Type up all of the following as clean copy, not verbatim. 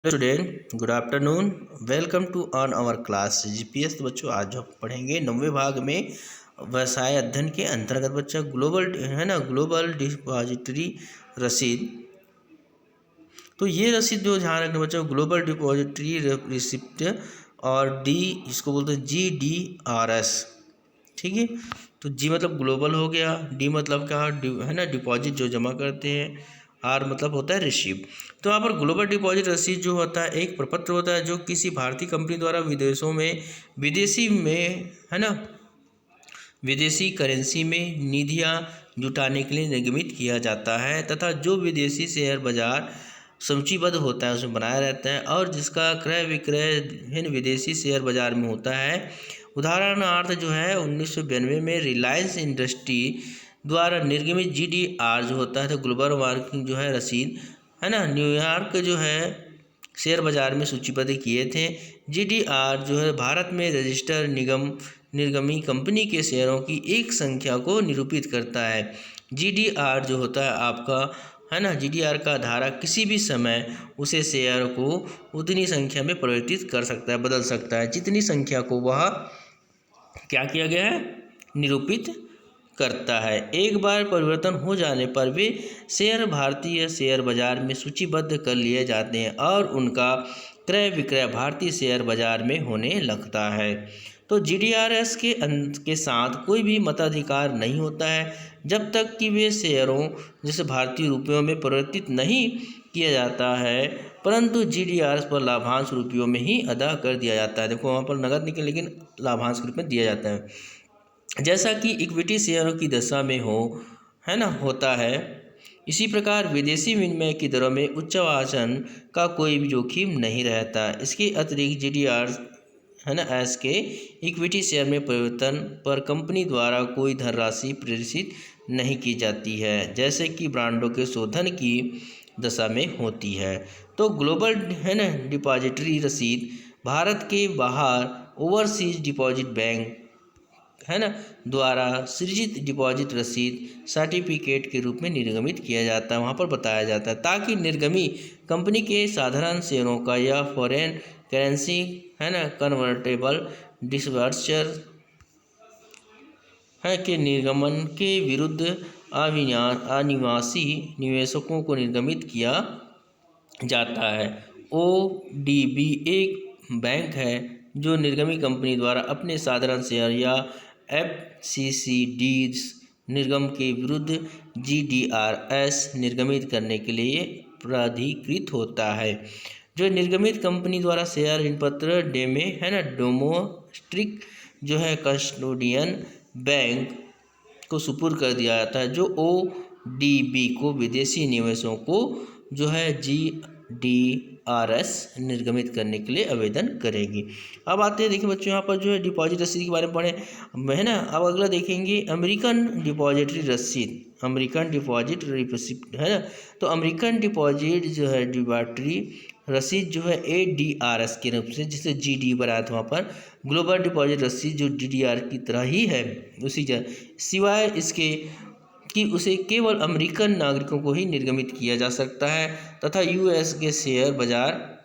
Student good afternoon. Welcome to on our class GPS. तो बच्चों आज हम पढ़ेंगे 9वें भाग में व्यवसाय अध्ययन के अंतर्गत बच्चा ग्लोबल डिपॉजिटरी रसीद। तो ये रसीद जो ध्यान रखना बच्चों, ग्लोबल डिपॉजिटरी रिसिप्ट और डी इसको बोलते हैं GDRS। ठीक है, तो जी मतलब ग्लोबल हो गया, डी मतलब क्या है ना डिपॉजिट जो जमा करते हैं, आर मतलब होता है रिसीव। तो यहाँ पर ग्लोबल डिपॉजिट रसीद जो होता है एक प्रपत्र होता है जो किसी भारतीय कंपनी द्वारा विदेशी करेंसी में निधियाँ जुटाने के लिए निर्गमित किया जाता है तथा जो विदेशी शेयर बाजार सूचीबद्ध होता है उसमें बनाया रहता है और जिसका क्रय विक्रय विदेशी शेयर बाजार में होता है। उदाहरणार्थ जो है 1992 में रिलायंस इंडस्ट्री द्वारा निर्गमित GDR जो होता है तो ग्लोबल मार्केटिंग जो है रसीद है ना, न्यूयॉर्क जो है शेयर बाजार में सूचीबद्ध किए थे। GDR जो है भारत में रजिस्टर निर्गमी कंपनी के शेयरों की एक संख्या को निरूपित करता है। GDR जो होता है आपका है ना, GDR का धारक किसी भी समय उसे शेयर को उतनी संख्या में परिवर्तित कर सकता है, बदल सकता है जितनी संख्या को वह क्या किया गया है, निरूपित करता है। एक बार परिवर्तन हो जाने पर वे शेयर भारतीय शेयर बाजार में सूचीबद्ध कर लिए जाते हैं और उनका क्रय विक्रय भारतीय शेयर बाजार में होने लगता है। तो GDRS के साथ कोई भी मताधिकार नहीं होता है जब तक कि वे शेयरों जैसे भारतीय रुपयों में परिवर्तित नहीं किया जाता है, परंतु GDRS पर लाभांश रुपयों में ही अदा कर दिया जाता है। देखो वहाँ पर नगद नहीं लेकिन लाभांश के रूप में दिया जाता है, जैसा कि इक्विटी शेयरों की दशा में है ना होता है। इसी प्रकार विदेशी विनिमय की दरों में उच्चावाचन का कोई भी जोखिम नहीं रहता। इसके अतिरिक्त GDR है ना एस के इक्विटी शेयर में परिवर्तन पर कंपनी द्वारा कोई धनराशि प्रेषित नहीं की जाती है, जैसे कि ब्रांडों के शोधन की दशा में होती है। तो ग्लोबल है ना डिपॉजिटरी रसीद भारत के बाहर ओवरसीज डिपॉजिट बैंक है ना द्वारा सृजित डिपॉजिट रसीद सर्टिफिकेट के रूप में निर्गमित किया जाता है, वहाँ पर बताया जाता है, ताकि निर्गमी कंपनी के साधारण शेयरों का या फॉरेन करेंसी है ना कन्वर्टेबल डिबेंचर है के निर्गमन के विरुद्ध अनिवासी निवेशकों को निर्गमित किया जाता है। ODB एक बैंक है जो निर्गमी कंपनी द्वारा अपने साधारण शेयर या FCCDs निर्गम के विरुद्ध GDRS निर्गमित करने के लिए प्राधिकृत होता है। जो निर्गमित कंपनी द्वारा शेयर ऋणपत्र डेमे है ना डोमेस्टिक जो है कस्टोडियन बैंक को सुपुर्द कर दिया जाता है, जो ODB को विदेशी निवेशों को जो है GDRS निर्गमित करने के लिए आवेदन करेगी। अब आते हैं, देखिए बच्चों यहाँ पर जो है डिपॉजिट रसीद के बारे में पढ़े है ना। अब अगला देखेंगे अमेरिकन डिपॉजिटरी रसीद, अमेरिकन डिपॉजिट रिसिप्ट है ना। तो अमेरिकन डिपॉजिट जो है डिपॉजिटरी रसीद जो है ADRS के रूप से, जिसे GD बनाया था वहाँ पर ग्लोबल डिपॉजिट रसीद जो DDR की तरह ही है उसी जगह, सिवाय इसके कि उसे केवल अमेरिकन नागरिकों को ही निर्गमित किया जा सकता है तथा US के शेयर बाजार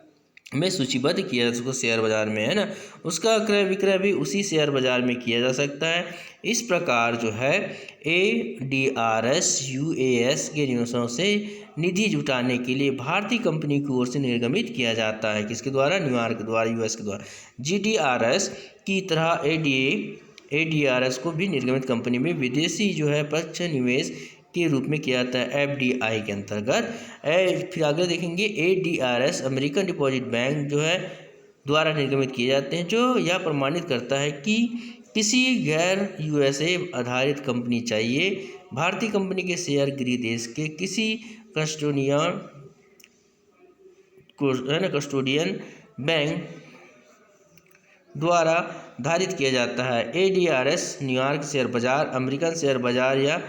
में सूचीबद्ध किया जा सकता है, शेयर बाजार में है ना, उसका क्रय विक्रय भी उसी शेयर बाजार में किया जा सकता है। इस प्रकार जो है ADRS US के निवेशों से निधि जुटाने के लिए भारतीय कंपनी की ओर से निर्गमित किया जाता है, किसके द्वारा, न्यूयॉर्क के द्वारा, US के द्वारा। GDRS की तरह ADRS को भी निर्गमित कंपनी में विदेशी जो है प्रत्यक्ष निवेश के रूप में किया जाता है FDI के अंतर्गत। फिर आगे देखेंगे ADRS अमेरिकन डिपॉजिट बैंक जो है द्वारा निर्गमित किए जाते हैं, जो यह प्रमाणित करता है कि किसी गैर USA आधारित कंपनी चाहिए भारतीय कंपनी के शेयर गृह देश के किसी कस्टोडियन बैंक द्वारा धारित किया जाता है। ADRS न्यूयॉर्क शेयर बाजार, अमेरिकन शेयर बाजार या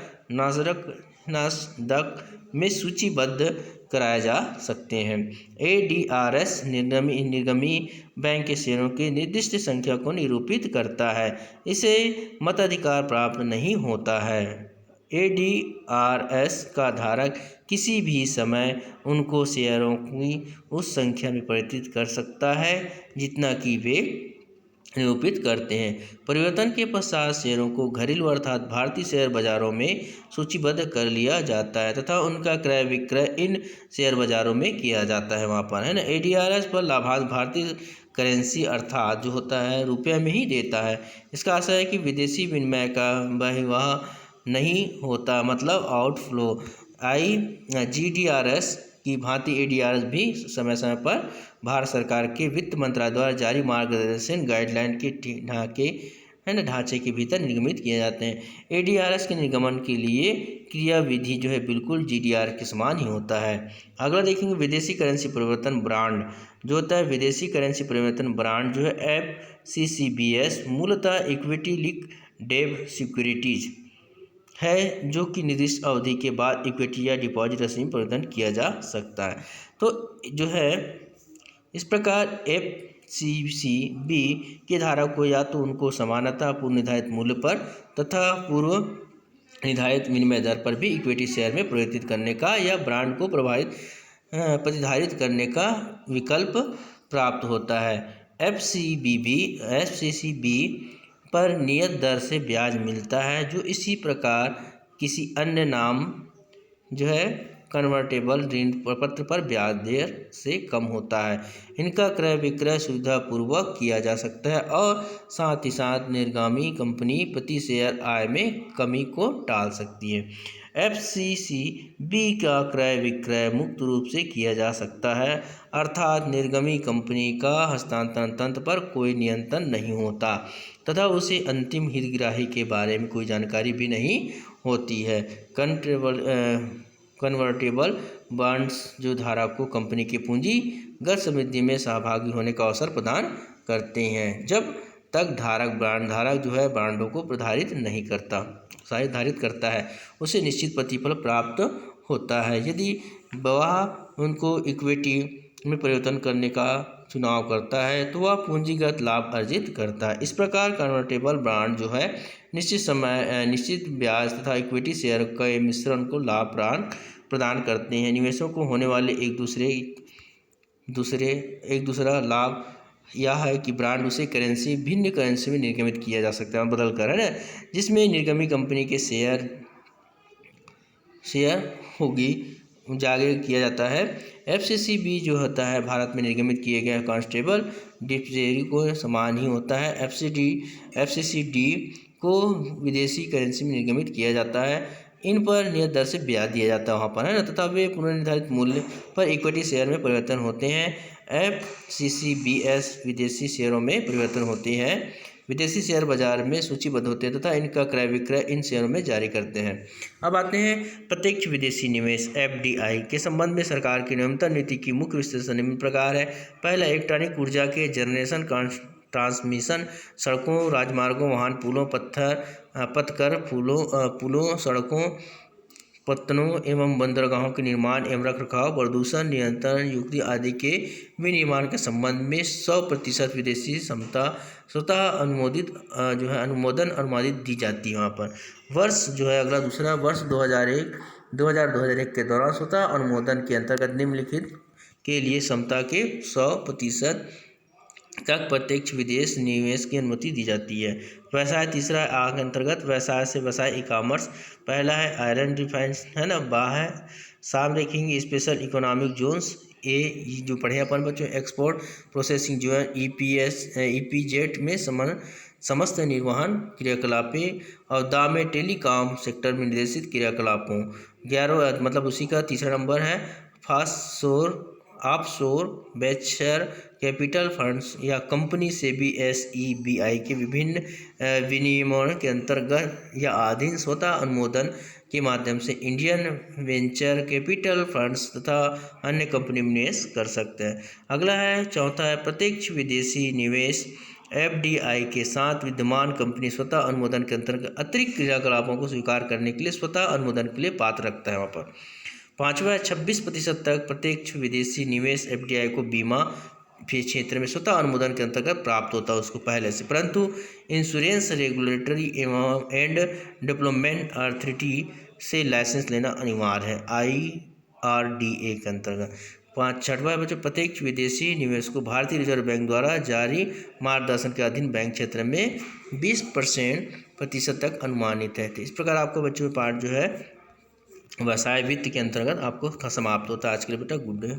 नास्डक में सूचीबद्ध कराए जा सकते हैं। ADRS निर्गमी बैंक के शेयरों की निर्दिष्ट संख्या को निरूपित करता है, इसे मताधिकार प्राप्त नहीं होता है। ADRs का धारक किसी भी समय उनको शेयरों की उस संख्या में परिवर्तित कर सकता है जितना कि वे निरूपित करते हैं। परिवर्तन के पश्चात शेयरों को घरेलू अर्थात भारतीय शेयर बाजारों में सूचीबद्ध कर लिया जाता है तथा उनका क्रय विक्रय इन शेयर बाजारों में किया जाता है। वहाँ पर है ना, ADRs पर लाभांश भारतीय करेंसी अर्थात जो होता है रुपये में ही देता है। इसका आशय है कि विदेशी विनिमय का बहिर्वाह नहीं होता, मतलब आउटफ्लो। GDRs की भांति ADRs भी समय समय पर भारत सरकार के वित्त मंत्रालय द्वारा जारी मार्गदर्शन गाइडलाइन के ढांचे के भीतर निर्गमित किए जाते हैं। ADRs के निर्गमन के लिए क्रियाविधि जो है बिल्कुल GDR के समान ही होता है। अगला देखेंगे विदेशी करेंसी परिवर्तन ब्रांड जो होता है। विदेशी करेंसी परिवर्तन ब्रांड जो है FCCBs मूलतः इक्विटी लिंक्ड डेब्ट सिक्योरिटीज है जो कि निर्दिष्ट अवधि के बाद इक्विटी या डिपॉजिट राशि में परिवर्तन किया जा सकता है। तो जो है इस प्रकार FCCB के धारक को या तो उनको समानता पूर्व निर्धारित मूल्य पर तथा पूर्व निर्धारित विनिमय दर पर भी इक्विटी शेयर में परिवर्तित करने का या ब्रांड को प्रतिधारित करने का विकल्प प्राप्त होता है। FCCB पर नियत दर से ब्याज मिलता है जो इसी प्रकार किसी अन्य नाम जो है कन्वर्टेबल ऋण पत्र पर ब्याज दर से कम होता है। इनका क्रय विक्रय सुविधापूर्वक किया जा सकता है और साथ ही साथ निर्गामी कंपनी प्रति शेयर आय में कमी को टाल सकती है। FCCB का क्रय विक्रय मुक्त रूप से किया जा सकता है अर्थात निर्गमी कंपनी का हस्तांतरण तंत्र पर कोई नियंत्रण नहीं होता तथा उसे अंतिम हितग्राही के बारे में कोई जानकारी भी नहीं होती है। कन्वर्टेबल बॉन्ड्स जो धारक को कंपनी की पूंजीगत समृद्धि में सहभागी होने का अवसर प्रदान करते हैं जब तक बॉन्ड धारक जो है बॉन्डों को धारित करता है उसे निश्चित प्रतिफल प्राप्त होता है। यदि वह उनको इक्विटी में परिवर्तन करने का चुनाव करता है तो वह पूंजीगत लाभ अर्जित करता है। इस प्रकार कन्वर्टेबल बॉन्ड जो है निश्चित ब्याज तथा इक्विटी शेयर के मिश्रण को लाभ प्रदान करते हैं। निवेशकों को होने वाले एक दूसरा लाभ यह है कि ब्रांड उसे भिन्न करेंसी में निर्गमित किया जा सकता है बदल कर, है ना, जिसमें निर्गमी कंपनी के शेयर होगी जारी किया जाता है। FCCB जो होता है भारत में निर्गमित किए गए कॉन्स्टेबल डिपॉजिटरी को समान ही होता है। FCCD को विदेशी करेंसी में निर्गमित किया जाता है। इन पर नियत दर से ब्याज दिया जाता है वहाँ पर, है ना, तथा वे पुनर्निर्धारित मूल्य पर इक्विटी शेयर में परिवर्तन होते हैं। FCCBs विदेशी शेयरों में परिवर्तन होते हैं, विदेशी शेयर बाजार में सूचीबद्ध होते हैं तथा इनका क्रय विक्रय इन शेयरों में जारी करते हैं। अब आते हैं प्रत्यक्ष विदेशी निवेश FDI के संबंध में सरकार की निरंतर नीति की मुख्य विश्लेषण निम्न प्रकार है। पहला, इलेक्ट्रॉनिक ऊर्जा के जनरेशन ट्रांसमिशन, सड़कों, राजमार्गों, वाहन, पुलों, पथकर पुलों, सड़कों, पत्तनों एवं बंदरगाहों के निर्माण एवं रखरखाव, प्रदूषण नियंत्रण युक्ति आदि के विनिर्माण के संबंध में 100% विदेशी क्षमता स्वतः अनुमोदन अनुमोदित दी जाती है। वहाँ पर वर्ष जो है अगला दूसरा वर्ष 2001 के दौरान स्वतः अनुमोदन के अंतर्गत निम्नलिखित के लिए क्षमता के 100% तक प्रत्यक्ष विदेश निवेश की अनुमति दी जाती है। व्यवसाय तीसरा के अंतर्गत व्यवसाय से व्यवसाय ई-कॉमर्स। पहला है आयरन रिफाइंस, है ना, बा है साम देखेंगे स्पेशल इकोनॉमिक जोन्स, जो पढ़े अपन बच्चों एक्सपोर्ट प्रोसेसिंग जोन, EPZ में समस्त निर्वहन क्रियाकलापें और दा में टेलीकॉम सेक्टर में निर्देशित क्रियाकलापों। 11 मतलब उसी का तीसरा नंबर है ऑफशोर वेंचर कैपिटल फंड्स या कंपनी से भी SEBI के विभिन्न विनियमों के अंतर्गत या अधीन स्वतः अनुमोदन के माध्यम से इंडियन वेंचर कैपिटल फंड्स तथा अन्य कंपनी में निवेश कर सकते हैं। अगला है चौथा है प्रत्यक्ष विदेशी निवेश। FDI के साथ विद्यमान कंपनी स्वतः अनुमोदन के अंतर्गत अतिरिक्त क्रियाकलापों को स्वीकार करने के लिए स्वतः अनुमोदन के लिए पात्र रखता है। वहाँ पर 5वां 26% तक प्रत्यक्ष विदेशी निवेश FDI को बीमा क्षेत्र में स्वतः अनुमोदन के अंतर्गत प्राप्त होता है उसको पहले से, परंतु insurance regulatory and development authority से लाइसेंस लेना अनिवार्य है IRDA के अंतर्गत। 6वां बच्चों, प्रत्येक विदेशी निवेश को भारतीय रिजर्व बैंक द्वारा जारी मार्गदर्शन के अधीन बैंक क्षेत्र में 20% तक अनुमानित है। तो इस प्रकार आपको बच्चों पार्ट जो है व्यवसाय वित्त के अंतर्गत आपको समाप्त होता है। आज के लिए बेटा गुड डे।